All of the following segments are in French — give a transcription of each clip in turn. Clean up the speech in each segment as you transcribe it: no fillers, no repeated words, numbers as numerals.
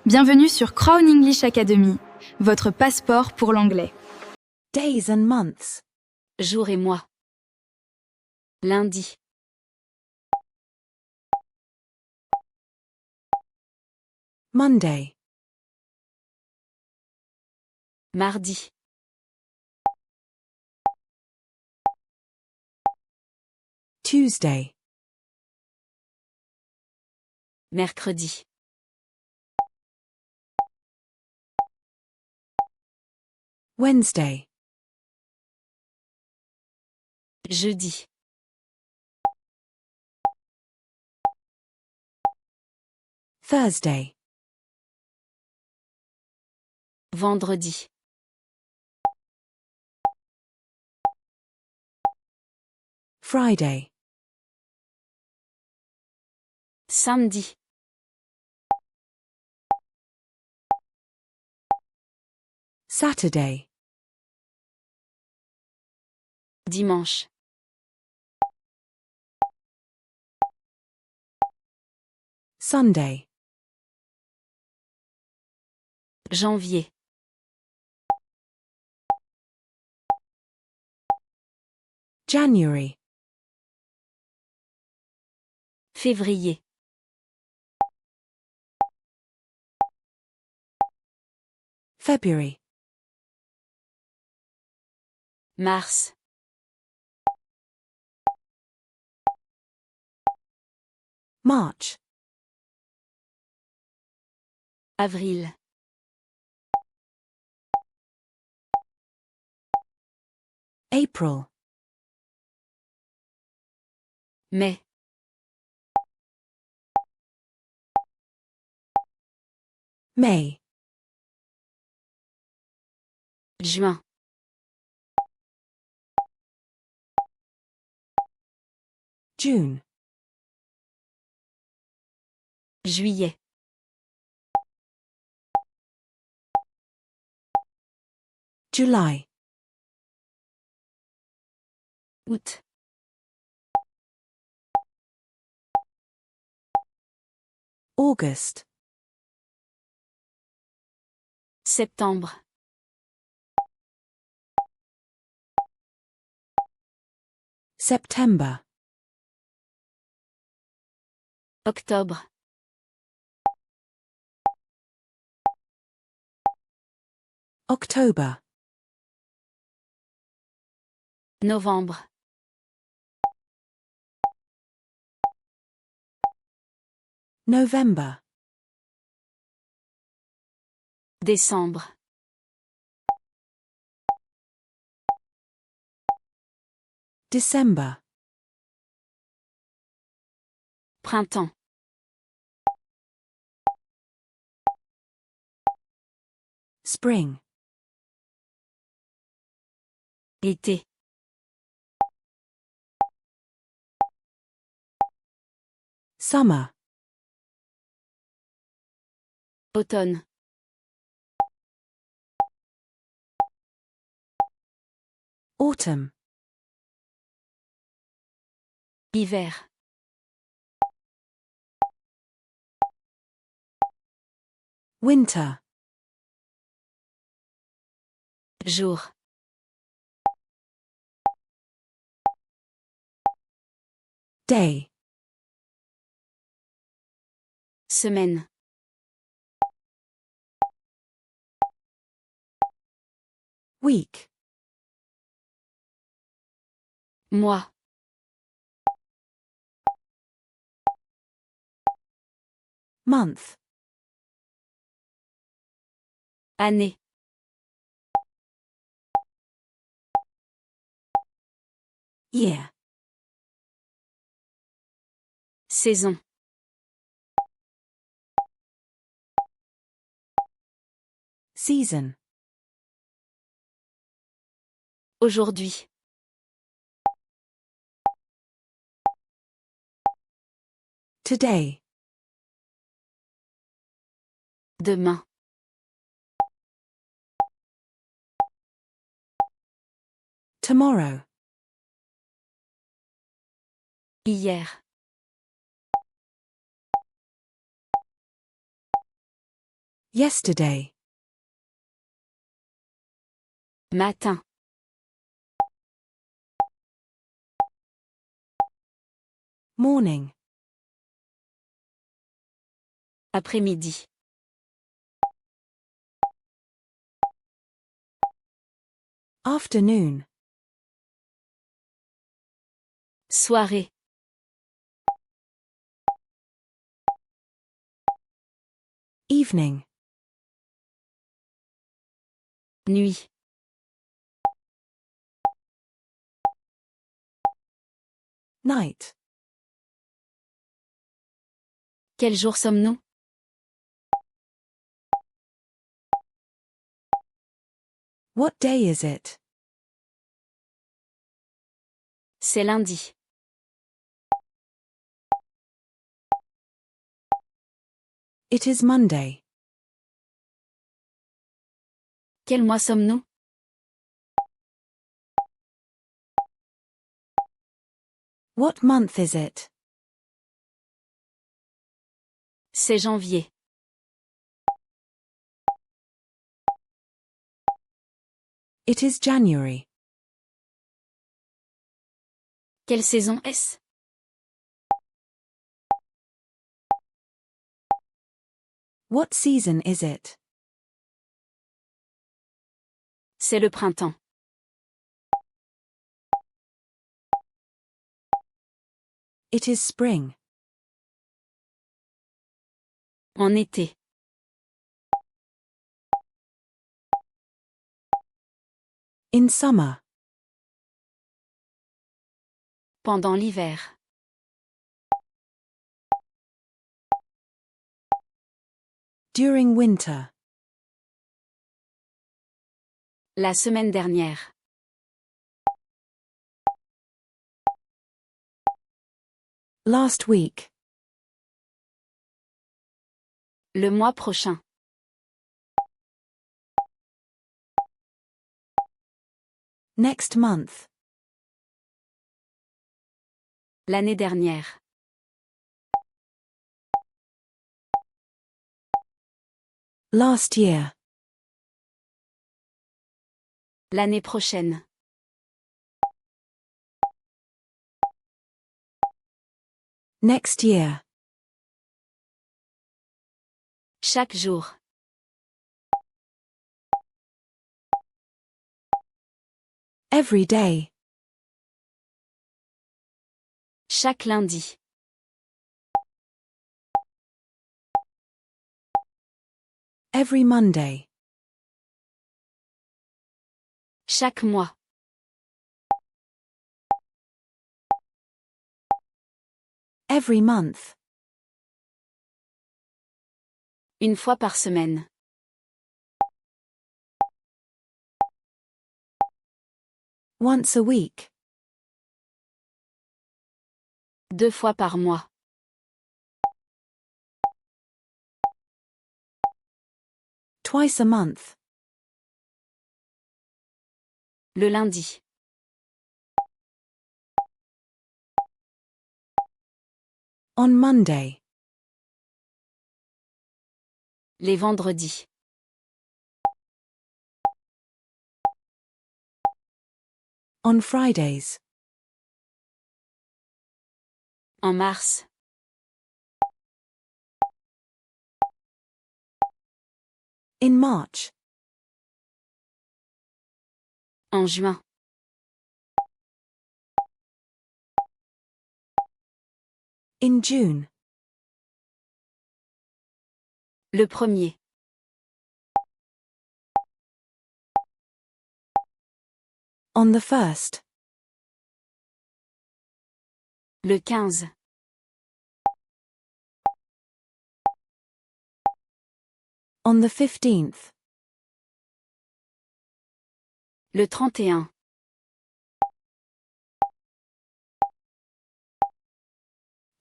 Bienvenue sur Crown English Academy, votre passeport pour l'anglais. Days and months. Jours et mois. Lundi. Monday. Mardi. Tuesday. Mercredi. Wednesday. Jeudi. Thursday. Vendredi. Friday. Samedi. Saturday. Dimanche. Sunday. Janvier. January. Février. February. Mars. March. Avril. April. Mai. May. Juin. June. Juillet. July. Août. August. Septembre. September. Octobre. October. Novembre. November. Décembre. December. Printemps. Spring. Été. Summer. Automne. Autumn. Hiver. Winter. Jour. Day. Semaine. Week. Mois. Month. Année. Year. Saison. Season. Aujourd'hui. Today. Demain. Tomorrow. Hier. Yesterday. Matin. Morning. Après-midi. Afternoon. Soirée. Evening. Nuit. Night. Quel jour sommes-nous? What day is it? C'est lundi. It is Monday. Quel mois sommes-nous? What month is it? C'est janvier. It is January. Quelle saison est-ce? What season is it? C'est le printemps. It is spring. En été. In summer. Pendant l'hiver. During winter. La semaine dernière. Last week. Le mois prochain. Next month. L'année dernière. Last year. L'année prochaine. Next year. Chaque jour. Every day. Chaque lundi. Every Monday. Chaque mois. Every month. Une fois par semaine. Once a week. 2 fois par mois. Twice a month. Le lundi. On Monday. Les vendredis. On Fridays. En mars. In March. En juin. In June. Le premier. On the first. Le 15. On the 15th. Le 31.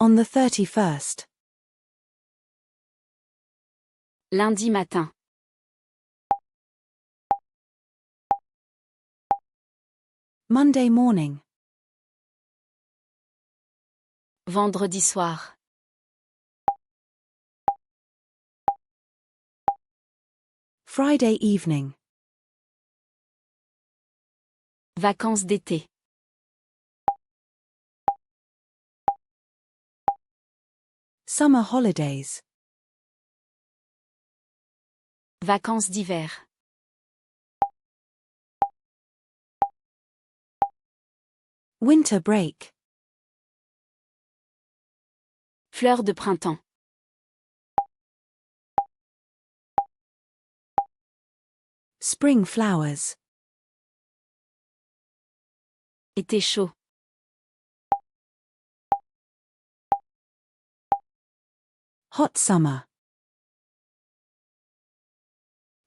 On the 31st. Lundi matin. Monday morning. Vendredi soir. Friday evening. Vacances d'été. Summer holidays. Vacances d'hiver. Winter break. Fleurs de printemps. Spring flowers. Été chaud. Hot summer.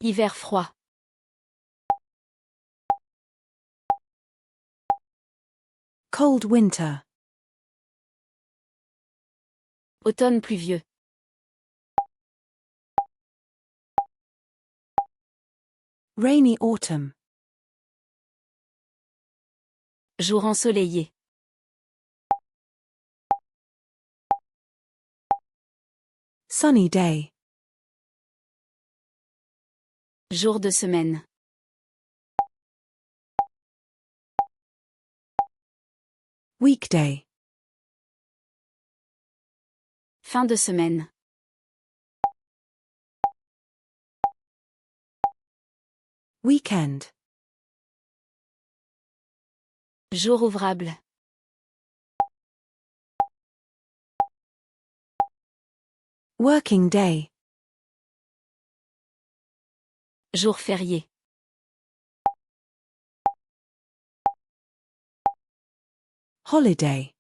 Hiver froid. Cold winter. Automne pluvieux. Rainy autumn. Jour ensoleillé. Sunny day. Jour de semaine. Weekday. Fin de semaine. Weekend. Jour ouvrable. Working day. Jour férié. Holiday.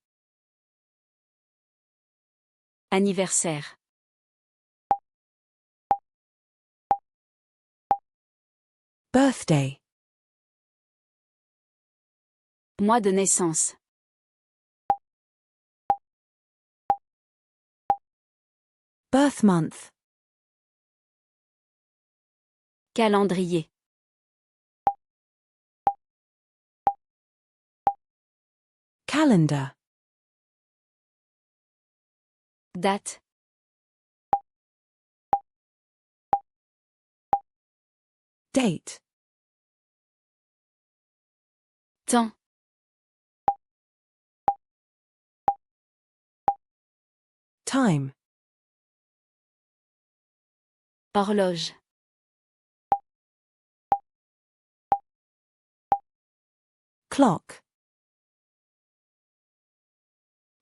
Anniversaire. Birthday. Mois de naissance. Birth month. Calendrier. Calendar. Date. Date. Temps. Time. Horloge. Clock.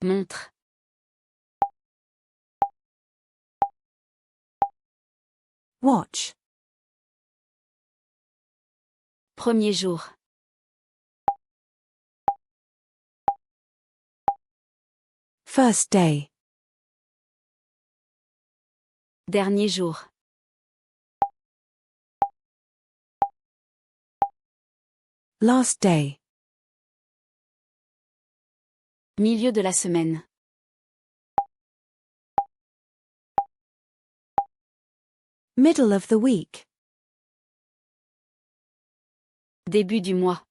Montre. Watch. Premier jour. First day. Dernier jour. Last day. Milieu de la semaine. Middle of the week. Début du mois.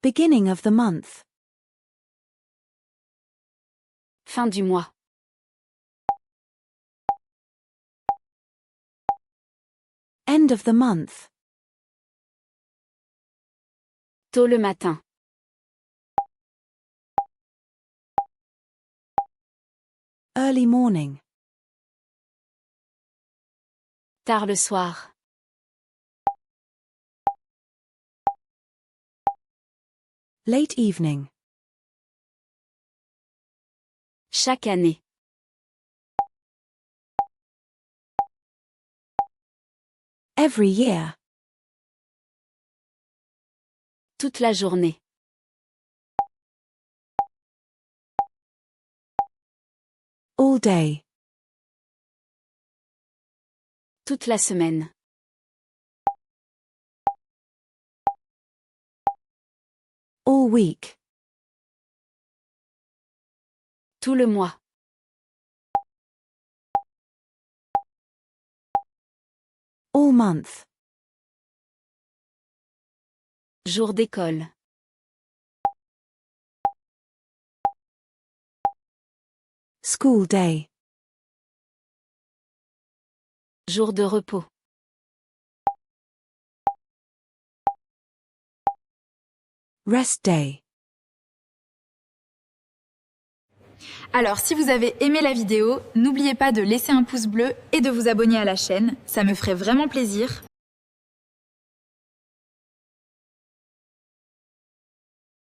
Beginning of the month. Fin du mois. End of the month. Tôt le matin. Early morning. Tard le soir. Late evening. Chaque année. Every year. Toute la journée. All day. Toute la semaine. All week. Tout le mois. All month. Jour d'école. School day. Jour de repos. Rest day. Alors, si vous avez aimé la vidéo, n'oubliez pas de laisser un pouce bleu et de vous abonner à la chaîne, ça me ferait vraiment plaisir.